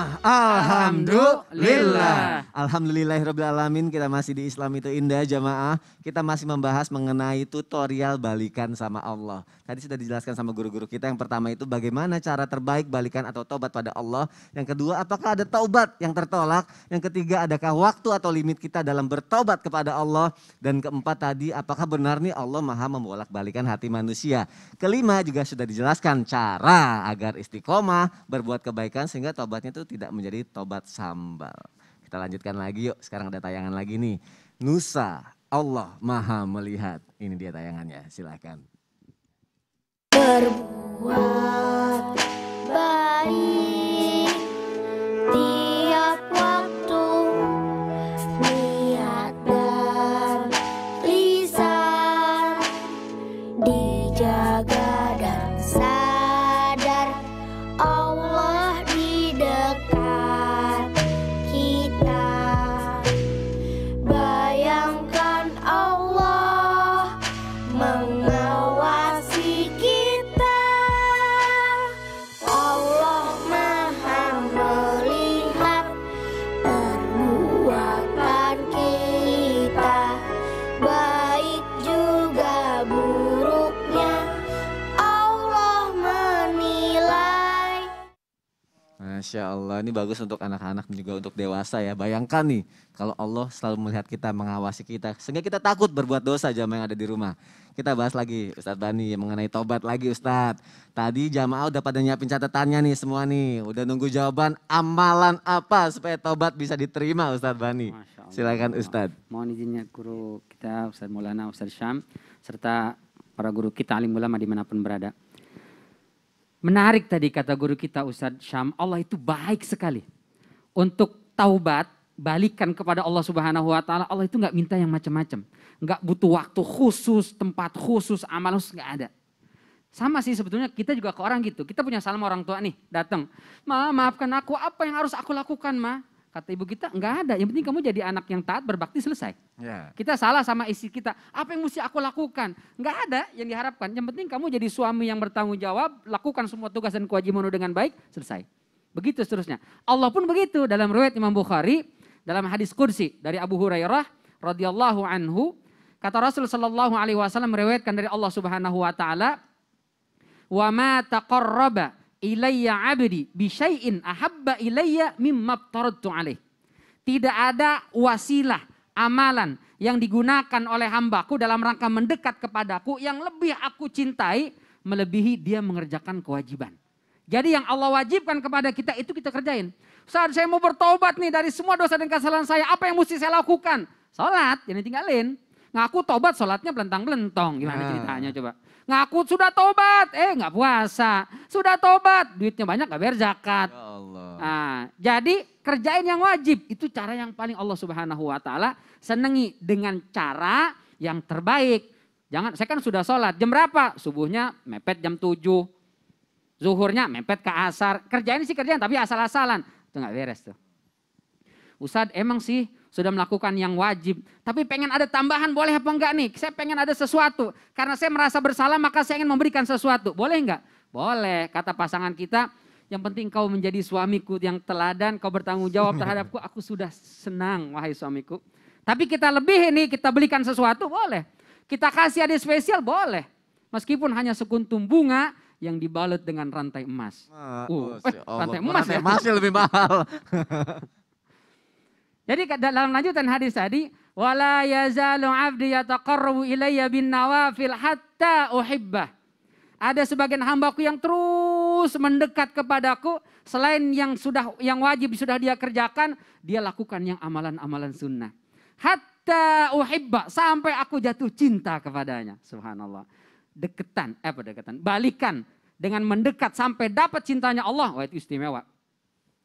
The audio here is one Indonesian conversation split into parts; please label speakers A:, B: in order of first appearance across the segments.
A: Jamaah, alhamdulillah. Alhamdulillahirrabbilalamin, kita masih di Islam itu indah jamaah. Kita masih membahas mengenai tutorial balikan sama Allah. Tadi sudah dijelaskan sama guru-guru kita. Yang pertama itu bagaimana cara terbaik balikan atau taubat pada Allah. Yang kedua, apakah ada taubat yang tertolak. Yang ketiga, adakah waktu atau limit kita dalam bertaubat kepada Allah. Dan keempat tadi, apakah benar nih Allah maha membolak-balikan hati manusia. Kelima juga sudah dijelaskan cara agar istiqomah berbuat kebaikan sehingga tobatnya itu tidak menjadi tobat sambal. Kita lanjutkan lagi yuk, sekarang ada tayangan lagi nih. Nusa, Allah maha melihat. Ini dia tayangannya, silakan.
B: Berbuat baik tiap waktu, niat dan lisan dijaga dan sadar Allah di dekat kita. Bayangkan Allah mengawasi kita. Allah maha melihat perbuatan kita, baik juga buruknya Allah menilai.
A: Masya Allah, ini bagus untuk anak-anak dan juga untuk dewasa ya. Bayangkan nih, kalau Allah selalu melihat kita, mengawasi kita. Sehingga kita takut berbuat dosa jamaah yang ada di rumah. Kita bahas lagi Ustadz Bani mengenai tobat lagi Ustadz. Tadi jamaah udah pada nyiapin catatannya nih semua nih. Udah nunggu jawaban amalan apa supaya tobat bisa diterima Ustadz Bani. Silakan Ustadz.
C: Mohon izinnya guru kita Ustadz Maulana Ustadz Syam serta para guru kita alim ulama dimanapun berada. Menarik tadi kata guru kita Ustadz Syam, Allah itu baik sekali. Untuk taubat, balikan kepada Allah Subhanahu wa taala, Allah itu nggak minta yang macam-macam. Nggak butuh waktu khusus, tempat khusus, amal khusus, nggak ada. Sama sih sebetulnya kita juga ke orang gitu. Kita punya salam orang tua nih, datang. Ma, maafkan aku, apa yang harus aku lakukan ma? Kata ibu kita, enggak ada. Yang penting kamu jadi anak yang taat, berbakti, selesai. Yeah. Kita salah sama istri kita. Apa yang mesti aku lakukan? Enggak ada yang diharapkan. Yang penting kamu jadi suami yang bertanggung jawab, lakukan semua tugas dan kewajibanmu dengan baik, selesai. Begitu seterusnya. Allah pun begitu. Dalam riwayat Imam Bukhari, dalam hadis qudsi dari Abu Hurairah radhiyallahu anhu, kata Rasul sallallahu alaihi wasallam meriwayatkan dari Allah Subhanahu wa taala, "Wa ma taqarraba ilayya abdi bi syai'in ahabba ilayya mimma aftaradtu alaih." Tidak ada wasilah amalan yang digunakan oleh hambaku dalam rangka mendekat kepadaku yang lebih aku cintai melebihi dia mengerjakan kewajiban. Jadi yang Allah wajibkan kepada kita itu kita kerjain. Saat saya mau bertobat nih dari semua dosa dan kesalahan saya, apa yang mesti saya lakukan? Salat, jangan tinggalin. Ngaku tobat, salatnya belentang-belentong. Gimana ceritanya coba? Ngaku sudah tobat, nggak puasa. Sudah tobat, duitnya banyak nggak bayar zakat. Ya Allah. Nah, jadi kerjain yang wajib. Itu cara yang paling Allah Subhanahu wa taala senangi dengan cara yang terbaik. Jangan, saya kan sudah sholat. Jam berapa? Subuhnya mepet jam 7. Zuhurnya mepet ke asar. Kerjain sih kerjaan tapi asal-asalan. Itu nggak beres tuh. Ustadz emang sih sudah melakukan yang wajib. Tapi pengen ada tambahan boleh apa enggak nih? Saya pengen ada sesuatu. Karena saya merasa bersalah maka saya ingin memberikan sesuatu. Boleh enggak? Boleh. Kata pasangan kita, yang penting kau menjadi suamiku yang teladan. Kau bertanggung jawab terhadapku. Aku sudah senang wahai suamiku. Tapi kita lebih ini, kita belikan sesuatu boleh. Kita kasih hadiah spesial boleh. Meskipun hanya sekuntum bunga yang dibalut dengan rantai emas. Rantai emas ya?
A: Emasnya lebih mahal.
C: Jadi dalam lanjutan hadis tadi, wala yazalu 'abdi yataqarrabu ilayya bin nawafil hatta uhibbah. Ada sebagian hambaku yang terus mendekat kepadaku selain yang wajib sudah dia kerjakan, dia lakukan yang amalan-amalan sunnah. Hatta uhibbah, sampai aku jatuh cinta kepadanya. Subhanallah. Deketan, balikan dengan mendekat sampai dapat cintanya Allah, wah itu istimewa.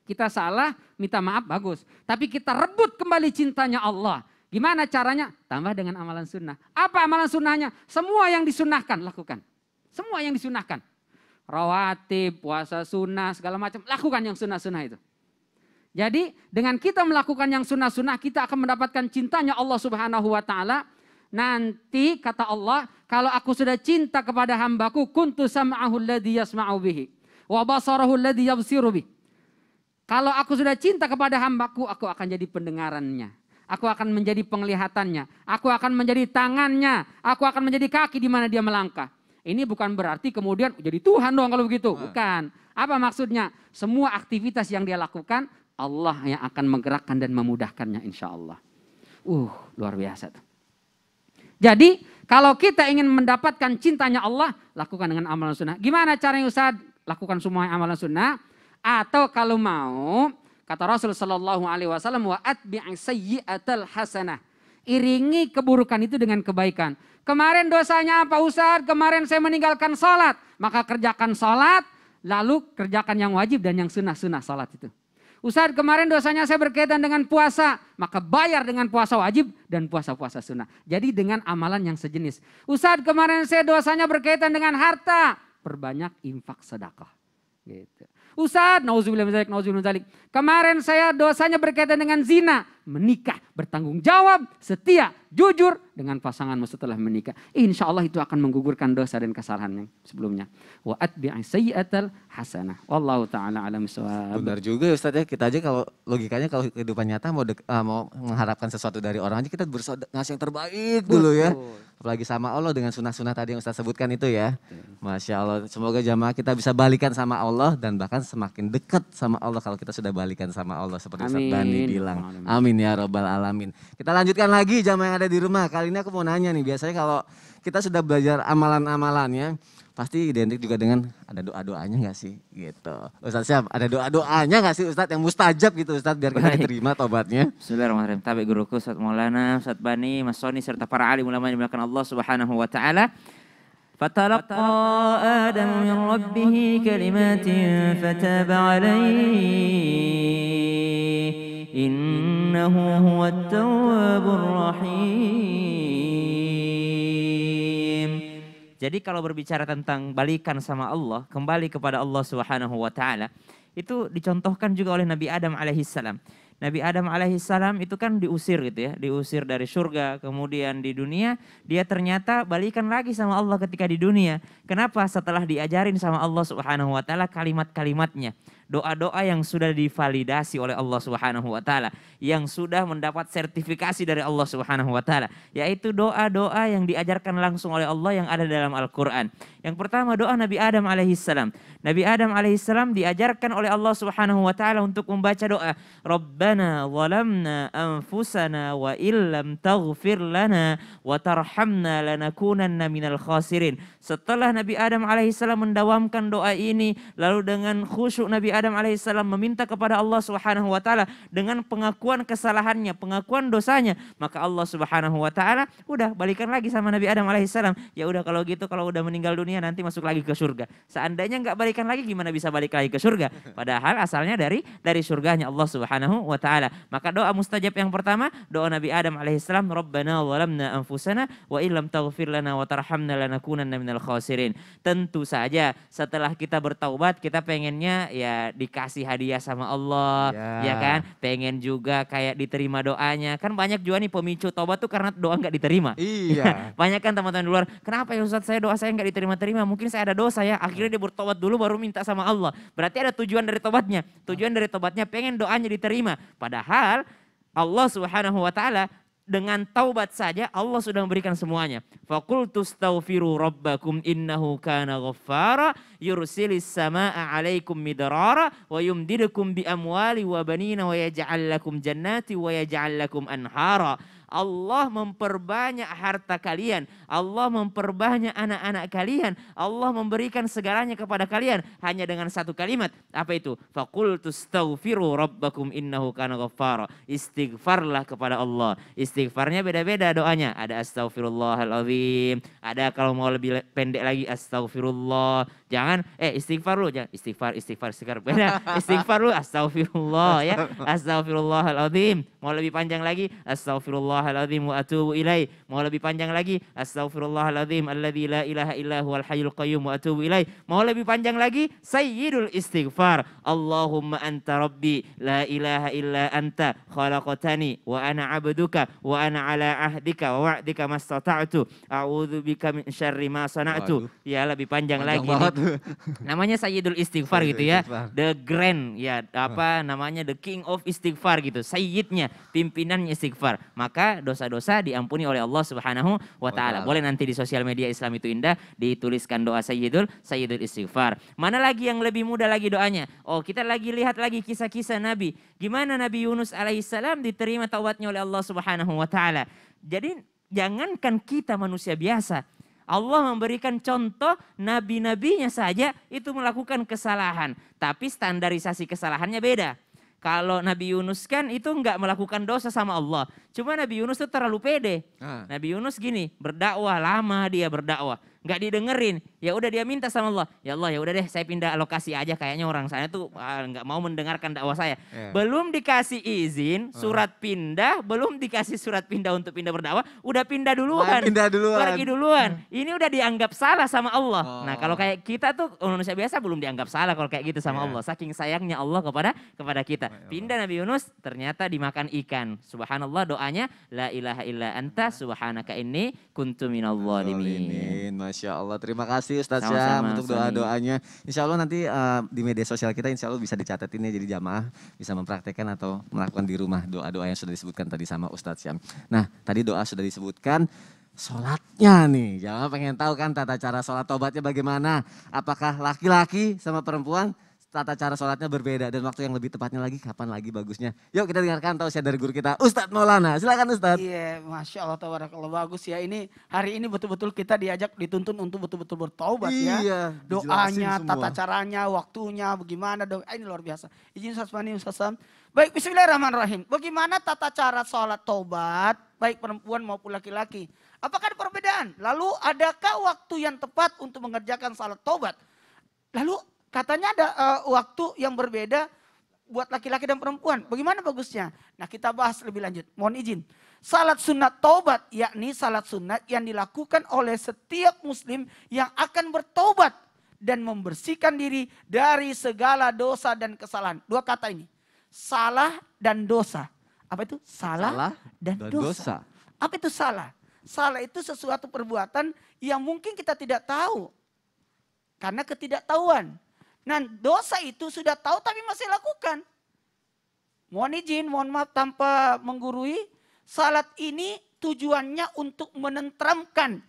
C: Kita salah, minta maaf, bagus. Tapi kita rebut kembali cintanya Allah. Gimana caranya? Tambah dengan amalan sunnah. Apa amalan sunnahnya? Semua yang disunnahkan, lakukan. Semua yang disunnahkan. Rawatib, puasa sunnah, segala macam. Lakukan yang sunnah-sunnah itu. Jadi dengan kita melakukan yang sunnah-sunnah, kita akan mendapatkan cintanya Allah Subhanahu wa ta'ala. Nanti kata Allah, kalau aku sudah cinta kepada hambaku, kuntu sam'ahu alladhi yasma'u bihi. Wa basarahu alladhi yabsiru bihi. Kalau aku sudah cinta kepada hambaku, aku akan jadi pendengarannya. Aku akan menjadi penglihatannya. Aku akan menjadi tangannya. Aku akan menjadi kaki di mana dia melangkah. Ini bukan berarti kemudian jadi Tuhan dong kalau begitu. Bukan. Apa maksudnya? Semua aktivitas yang dia lakukan, Allah yang akan menggerakkan dan memudahkannya insya Allah. Luar biasa tuh. Jadi kalau kita ingin mendapatkan cintanya Allah, lakukan dengan amalan sunnah. Gimana caranya Ustaz? Lakukan semua amalan sunnah. Atau kalau mau, kata Rasul sallallahu alaihi wasallam, wa atbi'i sayyi'atal hasanah. Iringi keburukan itu dengan kebaikan. Kemarin dosanya apa Ustaz? Kemarin saya meninggalkan salat. Maka kerjakan salat, lalu kerjakan yang wajib dan yang sunnah-sunnah salat itu. Ustaz, kemarin dosanya saya berkaitan dengan puasa. Maka bayar dengan puasa wajib dan puasa-puasa sunnah. Jadi dengan amalan yang sejenis. Ustaz, kemarin saya dosanya berkaitan dengan harta. Perbanyak infak sedekah. Gitu. Ustaz, nauzubillah min dzalik, nauzubillah min dzalik. Kemarin saya dosanya berkaitan dengan zina. Menikah, bertanggung jawab, setia, jujur dengan pasanganmu setelah menikah. Insya Allah itu akan menggugurkan dosa dan kesalahan yang sebelumnya. Wa atbi'i sayyi'atal hasanah. Wallahu ta'ala alam bissawab.
A: Benar juga Ustaz ya, kita aja kalau logikanya kalau kehidupan nyata mau mengharapkan sesuatu dari orang aja kita berusaha ngasih yang terbaik dulu ya. Apalagi sama Allah dengan sunnah-sunnah tadi yang Ustaz sebutkan itu ya. Masya Allah, semoga jamaah kita bisa balikan sama Allah dan bahkan semakin dekat sama Allah kalau kita sudah balikan sama Allah seperti Ustaz Bani bilang. Amin ya rabbal alamin. Kita lanjutkan lagi jamaah yang ada di rumah. Kali ini aku mau nanya nih, biasanya kalau kita sudah belajar amalan-amalannya, pasti identik juga dengan ada doa-doanya gak sih gitu. Ustaz Syam, ada doa-doanya gak sih Ustaz yang mustajab gitu Ustaz biar kita diterima tobatnya?
D: Bismillahirrahmanirrahim. Tabi guruku Ustaz Maulana, Ustaz Bani, Mas Soni serta para alim ulama yang dimuliakan Allah Subhanahu wa taala. Fatalaqa Adam min rabbih kalimatin fataba alaihi innahu huwat tawwabur rahim. Jadi kalau berbicara tentang balikan sama Allah, kembali kepada Allah Subhanahu wa taala, itu dicontohkan juga oleh Nabi Adam alaihissalam. Nabi Adam alaihissalam itu kan diusir gitu ya, diusir dari surga, kemudian di dunia dia ternyata balikan lagi sama Allah ketika di dunia. Kenapa? Setelah diajarin sama Allah Subhanahu wa taala kalimat-kalimatnya. Doa-doa yang sudah divalidasi oleh Allah Subhanahu wa taala, yang sudah mendapat sertifikasi dari Allah Subhanahu wa taala, yaitu doa-doa yang diajarkan langsung oleh Allah yang ada dalam Al-Qur'an. Yang pertama doa Nabi Adam alaihissalam. Nabi Adam alaihissalam diajarkan oleh Allah Subhanahu wa taala untuk membaca doa, Rabbana zalamna anfusana wa illam taghfir lana wa tarhamna lanakunanna minal khasirin. Setelah Nabi Adam alaihissalam mendawamkan doa ini, lalu dengan khusyuk Nabi Adam alaihissalam meminta kepada Allah Subhanahu wa taala dengan pengakuan kesalahannya, pengakuan dosanya, maka Allah Subhanahu wa taala udah balikan lagi sama Nabi Adam alaihissalam. Ya udah kalau gitu, kalau udah meninggal dunia nanti masuk lagi ke surga. Seandainya nggak balikan lagi, gimana bisa balik lagi ke surga? Padahal asalnya dari surganya Allah Subhanahu wa taala. Maka doa mustajab yang pertama, doa Nabi Adam alaihissalam, Rabbana zalamna anfusana wa illam taghfir lana wa tarhamna lanakunanna minal khasirin. Tentu saja setelah kita bertaubat, kita pengennya ya dikasih hadiah sama Allah, ya kan? Pengen juga kayak diterima doanya. Kan banyak juga nih pemicu tobat tuh karena doa nggak diterima.
A: Iya.
D: Banyak kan teman-teman di luar, kenapa ya Ustaz saya doa saya nggak diterima-terima? Mungkin saya ada dosa ya. Akhirnya dia bertobat dulu baru minta sama Allah. Berarti ada tujuan dari tobatnya. Tujuan dari tobatnya pengen doanya diterima. Padahal Allah Subhanahu wa taala dengan taubat saja Allah sudah memberikan semuanya. Faqultu astaghfiru rabbakum innahu kana ghaffara yursilis samaa'a 'alaikum midrara wa yumdidukum bi amwali wa banina wa yaj'al lakum jannati wa yaj'al lakum anhara. Allah memperbanyak harta kalian, Allah memperbanyak anak-anak kalian, Allah memberikan segalanya kepada kalian hanya dengan satu kalimat. Apa itu? Faqultu astaghfiru rabbakum innahu kana ghaffara. Istighfarlah kepada Allah. Istighfarnya beda-beda doanya. Ada astaghfirullahaladzim, ada kalau mau lebih pendek lagi astaghfirullah. Jangan istighfar lu, jangan istighfar beda. Istighfar lu astaghfirullah ya. Astaghfirullahaladzim. Mau lebih panjang lagi astaghfirullahaladzim astaghfirullahaladzim wa atubu ilaih. Mau lebih panjang lagi, astaghfirullahaladzim alladzi la ilaha illa huwal hayyul qayyum wa atubu ilaih. Mau lebih panjang lagi, sayyidul istighfar. Allahumma anta rabbi la ilaha illa anta khalaqtani wa ana abduka wa ana ala ahdika wa wa'dika mastata'tu a'udzu bika min syarri ma sana'tu. Ya lebih panjang lagi nih. Namanya sayyidul istighfar gitu ya. The grand ya apa namanya the king of istighfar gitu. Sayyidnya, pimpinannya istighfar. Maka dosa-dosa diampuni oleh Allah Subhanahu wa taala. Boleh nanti di sosial media Islam itu indah dituliskan doa sayyidul istighfar. Mana lagi yang lebih mudah lagi doanya? Oh, kita lagi lihat lagi kisah-kisah Nabi. Gimana Nabi Yunus alaihissalam diterima taubatnya oleh Allah Subhanahu wa taala. Jadi jangankan kita manusia biasa, Allah memberikan contoh nabi-nabinya saja itu melakukan kesalahan. Tapi standarisasi kesalahannya beda. Kalau Nabi Yunus kan itu enggak melakukan dosa sama Allah. Cuma Nabi Yunus itu terlalu pede. Nabi Yunus gini, berdakwah lama dia berdakwah. Enggak didengerin. Ya udah dia minta sama Allah. Ya Allah ya udah deh saya pindah lokasi aja, kayaknya orang sana tuh enggak mau mendengarkan dakwah saya. Belum dikasih izin surat pindah, belum dikasih surat pindah untuk pindah berdakwah, udah pindah duluan. Pergi duluan. Ini udah dianggap salah sama Allah. Nah, kalau kayak kita tuh manusia biasa belum dianggap salah kalau kayak gitu sama Allah. Saking sayangnya Allah kepada kita. Pindah Nabi Yunus ternyata dimakan ikan. Subhanallah doanya la ilaha illa anta subhanaka inni kuntu minadh dhalimin.
A: Masya Allah, terima kasih Ustadz Syam untuk doa-doanya. Insya Allah nanti di media sosial kita insya Allah bisa dicatetin ya, jadi jamaah bisa mempraktekkan atau melakukan di rumah doa-doa yang sudah disebutkan tadi sama Ustadz Syam. Nah tadi doa sudah disebutkan, sholatnya nih, jamaah pengen tahu kan tata cara sholat tobatnya bagaimana? Apakah laki-laki sama perempuan tata cara sholatnya berbeda dan waktu yang lebih tepatnya lagi kapan lagi bagusnya? Yuk kita dengarkan tausiah dari guru kita Ustadz Maulana. Silakan Ustadz.
E: Iya, Masya Allah, tabarakallah, bagus ya. Ini hari ini betul-betul kita dituntun untuk betul-betul bertaubat ya. Doanya, tata caranya, waktunya, bagaimana ini luar biasa. Izin Ustaz Fani, Ustaz Sam. Baik, bismillahirrahmanirrahim. Bagaimana tata cara sholat taubat baik perempuan maupun laki-laki? Apakah ada perbedaan? Lalu adakah waktu yang tepat untuk mengerjakan sholat taubat? Lalu katanya ada waktu yang berbeda buat laki-laki dan perempuan. Bagaimana bagusnya? Nah kita bahas lebih lanjut. Mohon izin. Salat sunat taubat yakni salat sunat yang dilakukan oleh setiap muslim yang akan bertaubat dan membersihkan diri dari segala dosa dan kesalahan. Dua kata ini. Salah dan dosa. Apa itu? Salah dan dosa. Apa itu salah? Salah itu sesuatu perbuatan yang mungkin kita tidak tahu. Karena ketidaktahuan. Nah dosa itu sudah tahu tapi masih lakukan. Mohon izin, mohon maaf tanpa menggurui. Salat ini tujuannya untuk menenteramkan,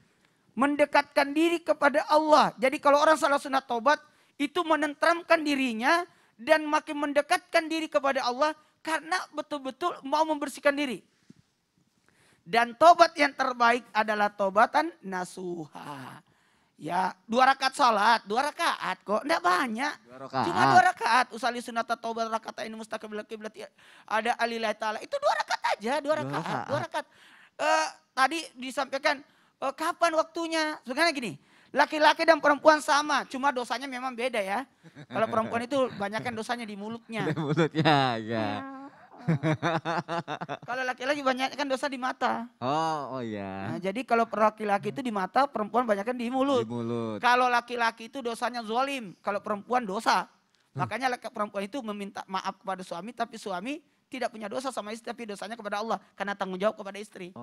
E: mendekatkan diri kepada Allah. Jadi kalau orang salat sunat taubat itu menenteramkan dirinya dan makin mendekatkan diri kepada Allah karena betul-betul mau membersihkan diri. Dan taubat yang terbaik adalah taubatan nasuha. Ya 2 rakaat salat, 2 rakaat kok, enggak banyak.
A: 2 rakaat.
E: Cuma 2 rakaat. Usali sunata taubat rakaat ini mustaqbil kiblat. Ada alillahi ta'ala. Itu 2 rakaat aja, 2 rakaat. 2 rakaat. Tadi disampaikan kapan waktunya? Sebenarnya gini, laki-laki dan perempuan sama, cuma dosanya memang beda ya. Kalau perempuan itu banyakkan dosanya di mulutnya.
A: Di mulutnya, ya.
E: Kalau laki-laki banyakkan dosa di mata.
A: Oh iya.
E: Nah, jadi kalau laki-laki itu di mata, perempuan banyakkan di mulut.
A: Di mulut.
E: Kalau laki-laki itu dosanya zalim, kalau perempuan dosa. Makanya perempuan itu meminta maaf kepada suami, tapi suami tidak punya dosa sama istri, tapi dosanya kepada Allah. Karena tanggung jawab kepada istri.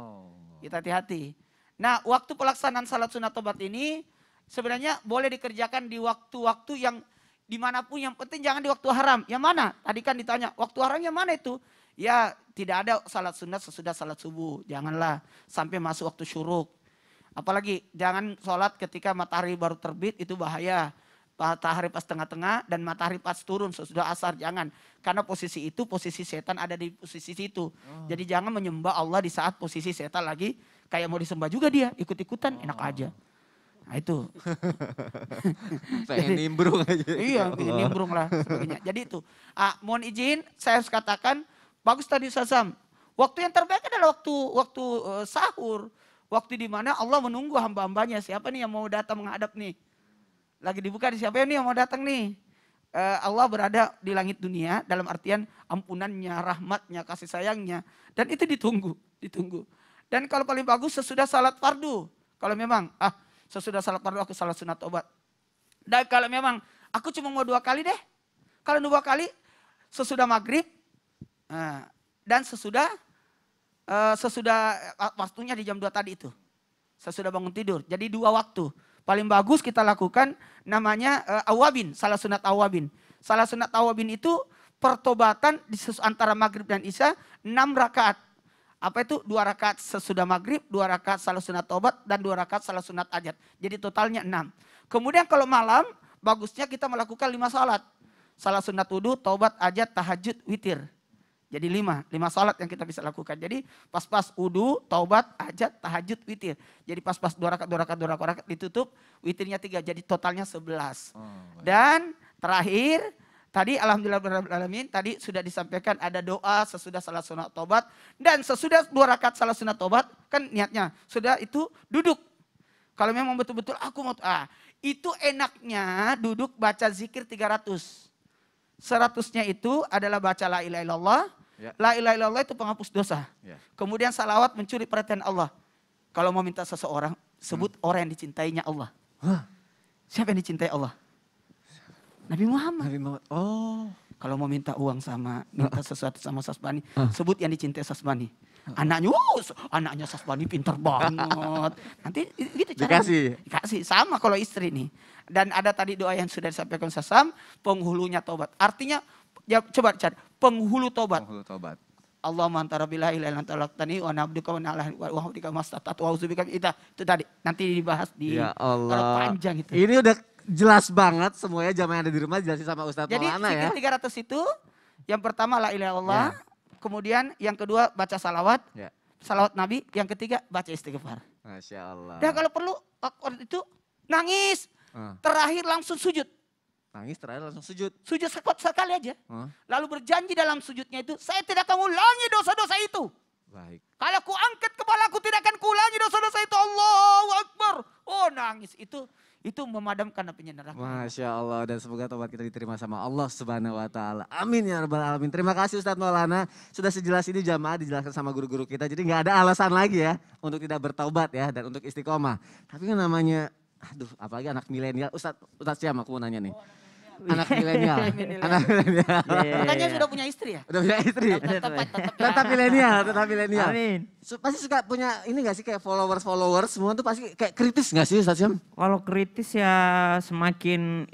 E: Kita hati-hati. Nah waktu pelaksanaan salat sunat taubat ini sebenarnya boleh dikerjakan di waktu-waktu yang dimanapun, yang penting jangan di waktu haram. Yang mana? Tadi kan ditanya, waktu haram yang mana itu? Ya tidak ada salat sunat sesudah salat subuh. Janganlah sampai masuk waktu syuruk. Apalagi jangan sholat ketika matahari baru terbit, itu bahaya. Matahari pas tengah-tengah dan matahari pas turun sesudah asar, jangan. Karena posisi itu, posisi setan ada di posisi situ. Jadi jangan menyembah Allah di saat posisi setan lagi kayak mau disembah juga dia, ikut-ikutan, enak aja. Nah itu.
A: Pengen nimbrung aja.
E: Iya, pengen nimbrung lah sebagainya. Jadi itu. Mohon izin saya harus katakan, bagus tadi Sasam. Waktu yang terbaik adalah waktu sahur. Waktu di mana Allah menunggu hamba-hambanya. Siapa nih yang mau datang menghadap nih? Lagi dibuka, siapa nih yang mau datang nih? Allah berada di langit dunia dalam artian ampunannya, rahmatnya, kasih sayangnya. Dan itu ditunggu. Dan kalau paling bagus sesudah salat fardu. Kalau memang sesudah salat fardu aku salat sunat taubat. Dan kalau memang aku cuma mau 2 kali deh. Kalau 2 kali sesudah maghrib dan sesudah waktunya di jam 2 tadi itu. Sesudah bangun tidur. Jadi 2 waktu. Paling bagus kita lakukan namanya awabin, salat sunat awabin. Salat sunat awabin itu pertobatan antara maghrib dan isya 6 rakaat. Apa itu? 2 rakaat sesudah maghrib, 2 rakaat salat sunat taubat, dan 2 rakaat salat sunat hajat. Jadi totalnya 6. Kemudian kalau malam, bagusnya kita melakukan 5 salat. Salat sunat wudu, taubat, hajat, tahajud, witir. Jadi 5 salat yang kita bisa lakukan. Jadi pas-pas wudu, taubat, hajat, tahajud, witir. Jadi pas-pas 2 rakaat ditutup, witirnya 3. Jadi totalnya 11. Dan terakhir, tadi alhamdulillah tadi sudah disampaikan ada doa sesudah salat sunat taubat. Dan sesudah 2 rakaat salat sunat taubat, kan niatnya. Sudah itu duduk. Kalau memang betul-betul aku mau, itu enaknya duduk baca zikir 300. 100-nya itu adalah baca la ilaha illallah. Ya. La ilaha illallah itu penghapus dosa. Ya. Kemudian salawat mencuri perhatian Allah. Kalau mau minta seseorang, sebut orang yang dicintainya Allah. Siapa yang dicintai Allah? Nabi Muhammad. Oh. Kalau mau minta uang minta sesuatu sama Sasbani, sebut yang dicintai Sasbani. Anaknya Sasbani pintar banget. Nanti gitu cara. Dikasih. Sama kalau istri nih. Dan ada tadi doa yang sudah disampaikan Sasam, penghulunya tobat. Artinya, ya coba cari, penghulu tobat. Allahumma anta rabbi la ilaha illa anta khalaqtani wa ana abduka wa ana wa abdika mastata'tu wa a'udzubika itu tadi. Nanti dibahas di
A: ya Allah.
E: Panjang itu.
A: Ini udah jelas banget semuanya jamaah yang ada di rumah jelasin sama Ustadz Maulana ya.
E: Jadi 300 itu yang pertama la ilaha illallah, kemudian yang kedua baca salawat. Salawat Nabi, yang ketiga baca istighfar.
A: Masya Allah.
E: Dan kalau perlu waktu itu nangis. Terakhir langsung sujud. Sujud sekali aja. Lalu berjanji dalam sujudnya itu, saya tidak akan ulangi dosa-dosa itu.
A: Baik.
E: Kalau ku angkat kepalaku tidak akan kuulangi dosa-dosa itu. Allahu Akbar. Oh nangis. Itu memadamkan apinya neraka.
A: Masya Allah, dan semoga tobat kita diterima sama Allah Subhanahu Wa Taala. Amin ya rabbal alamin. Terima kasih Ustadz Maulana. Sudah sejelas ini jamaah dijelaskan sama guru-guru kita. Jadi nggak ada alasan lagi ya untuk tidak bertaubat ya dan untuk istiqomah. Tapi kan namanya apalagi anak milenial. Ustadz Syam aku mau nanya nih. Anak milenial.
E: Makanya sudah punya istri ya?
A: Udah punya istri. Tetap milenial.
D: Amin.
A: Pasti suka punya ini gak sih kayak followers semua tuh pasti kayak kritis gak sih Ustadz Syam?
D: Kalau kritis ya semakin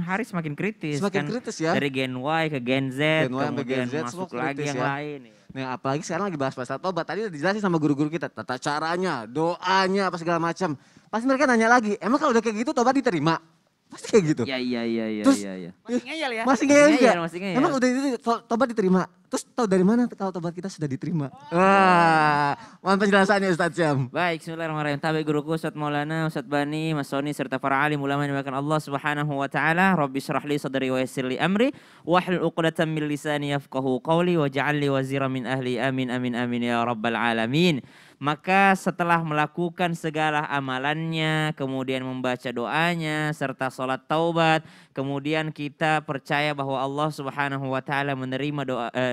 D: hari semakin kritis.
A: Semakin kritis ya.
D: Dari Gen Y ke Gen Z, kemudian masuk lagi yang lain.
A: Nah apalagi sekarang lagi bahas tobat. Tadi udah dijelasin sama guru-guru kita. Tata caranya, doanya, apa segala macam. Pasti mereka nanya lagi, emang kalau udah kayak gitu tobat diterima? Pasti kayak gitu.
D: Iya.
A: Terus,
E: Masih ngeyel ya?
A: Masih ngeyel juga.
D: ngeyel.
A: Emang udah itu tobat diterima? Terus tahu dari mana kalau tobat kita sudah diterima? Wah, mohon penjelasannya Ustadz Syam.
D: Baik, bismillahirrahmanirrahim. Tabi guruku Ustadz Maulana, Ustadz Bani, Mas Soni serta para alim ulama yang dimuliakan Allah Subhanahu wa taala. Rabbi shrah li sadri wa yassir li amri wahlul 'uqdatam min lisani yafqahu qawli waj'al li waziran min ahli. Amin amin amin ya rabbal alamin. Maka setelah melakukan segala amalannya, kemudian membaca doanya, serta sholat taubat, kemudian kita percaya bahwa Allah Subhanahu wa taala menerima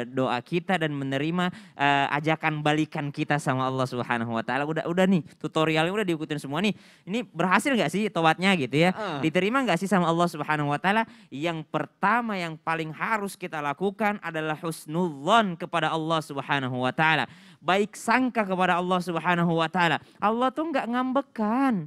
D: doa kita dan menerima ajakan balikan kita sama Allah Subhanahu wa taala. Udah nih, tutorialnya udah diikutin semua nih. Ini berhasil gak sih taubatnya gitu ya? Diterima gak sih sama Allah Subhanahu wa taala? Yang pertama yang paling harus kita lakukan adalah husnudzon kepada Allah Subhanahu wa taala. Baik sangka kepada Allah Subhanahu wa taala. Allah tuh nggak ngambekan.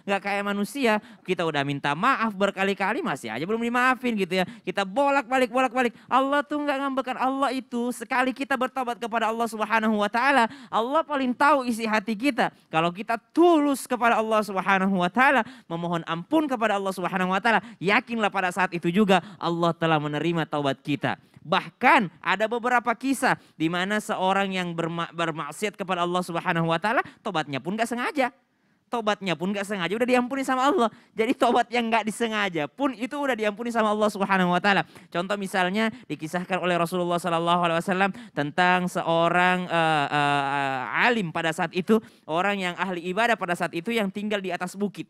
D: Nggak kayak manusia. Kita udah minta maaf berkali-kali masih aja belum dimaafin gitu ya. Kita bolak-balik. Allah tuh nggak ngambekan. Allah itu sekali kita bertobat kepada Allah Subhanahu wa taala, Allah paling tahu isi hati kita. Kalau kita tulus kepada Allah Subhanahu wa taala, memohon ampun kepada Allah Subhanahu wa taala, yakinlah pada saat itu juga Allah telah menerima taubat kita. Bahkan ada beberapa kisah di mana seorang yang bermaksiat kepada Allah Subhanahu wa taala, tobatnya pun gak sengaja. Udah diampuni sama Allah. Jadi tobat yang gak disengaja pun itu udah diampuni sama Allah Subhanahu wa taala. Contoh misalnya dikisahkan oleh Rasulullah sallallahu alaihi wasallam tentang seorang alim pada saat itu, orang yang ahli ibadah pada saat itu yang tinggal di atas bukit.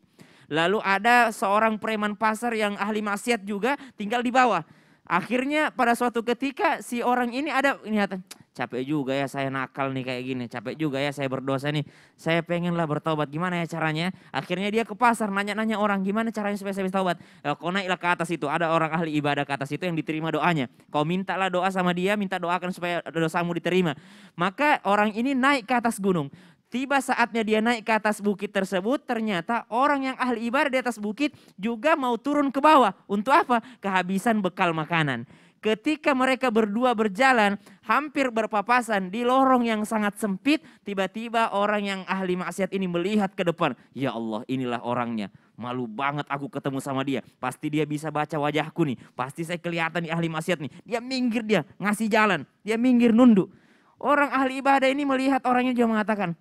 D: Lalu ada seorang preman pasar yang ahli maksiat juga tinggal di bawah. Akhirnya pada suatu ketika si orang ini ada niatan, capek juga ya saya nakal nih kayak gini, capek juga ya saya berdosa nih, saya pengenlah bertobat, gimana ya caranya? Akhirnya dia ke pasar nanya-nanya orang, gimana caranya supaya saya bisa taubat? Kau naiklah ke atas itu, ada orang ahli ibadah ke atas itu yang diterima doanya. Kau mintalah doa sama dia, minta doakan supaya dosamu diterima. Maka orang ini naik ke atas gunung. Tiba saatnya dia naik ke atas bukit tersebut, ternyata orang yang ahli ibadah di atas bukit juga mau turun ke bawah. Untuk apa? Kehabisan bekal makanan. Ketika mereka berdua berjalan, hampir berpapasan di lorong yang sangat sempit, tiba-tiba orang yang ahli maksiat ini melihat ke depan. Ya Allah, inilah orangnya. Malu banget aku ketemu sama dia. Pasti dia bisa baca wajahku nih. Pasti saya kelihatan di ahli maksiat nih. Dia minggir dia, ngasih jalan. Dia minggir nunduk. Orang ahli ibadah ini melihat orangnya juga mengatakan,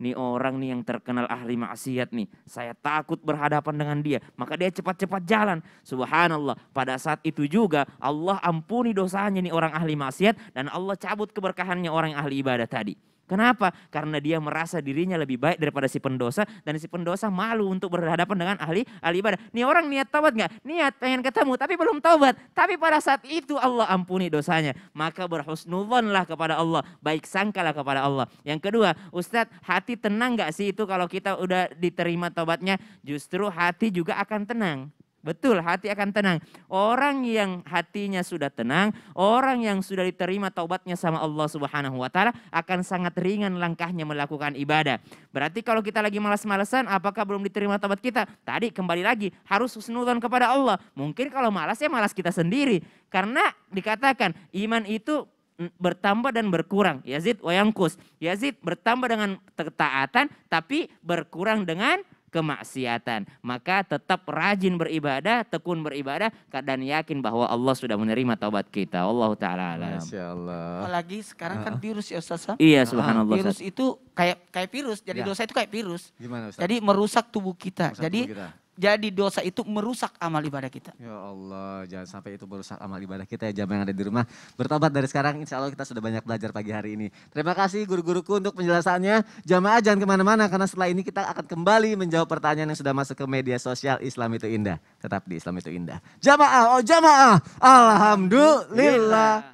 D: nih orang nih yang terkenal ahli maksiat nih. Saya takut berhadapan dengan dia. Maka dia cepat-cepat jalan. Subhanallah. Pada saat itu juga Allah ampuni dosanya nih orang ahli maksiat. Dan Allah cabut keberkahannya orang ahli ibadah tadi. Kenapa? Karena dia merasa dirinya lebih baik daripada si pendosa. Dan si pendosa malu untuk berhadapan dengan ahli ibadah. Nih orang niat taubat gak? Niat pengen ketemu tapi belum taubat. Tapi pada saat itu Allah ampuni dosanya. Maka berhusnudzonlah kepada Allah. Baik sangkalah kepada Allah. Yang kedua, Ustadz, hati tenang gak sih itu kalau kita udah diterima taubatnya? Justru hati juga akan tenang. Betul, hati akan tenang. Orang yang hatinya sudah tenang, orang yang sudah diterima taubatnya sama Allah Subhanahu wa taala akan sangat ringan langkahnya melakukan ibadah. Berarti kalau kita lagi malas-malasan, apakah belum diterima taubat kita? Tadi kembali lagi harus husnudzon kepada Allah. Mungkin kalau malas ya malas kita sendiri. Karena dikatakan iman itu bertambah dan berkurang. Yazid wa yanqus. Yazid bertambah dengan ketaatan tapi berkurang dengan kemaksiatan. Maka tetap rajin beribadah, tekun beribadah dan yakin bahwa Allah sudah menerima taubat kita. Allah taala alam.
A: Masyaallah.
E: Apalagi sekarang kan virus ya Ustaz.
D: Iya, subhanallah.
E: Virus itu kayak virus. Jadi dosa itu kayak virus.
A: Gimana Ustaz?
E: Jadi merusak tubuh kita.
A: Merusak
E: Jadi
A: tubuh kita.
E: Jadi dosa itu merusak amal ibadah kita.
A: Ya Allah, jangan sampai itu merusak amal ibadah kita ya jamaah yang ada di rumah. Bertobat dari sekarang, insya Allah kita sudah banyak belajar pagi hari ini. Terima kasih guru-guruku untuk penjelasannya. Jamaah jangan kemana-mana karena setelah ini kita akan kembali menjawab pertanyaan yang sudah masuk ke media sosial Islam itu Indah. Tetap di Islam itu Indah. Jamaah, oh jamaah, alhamdulillah.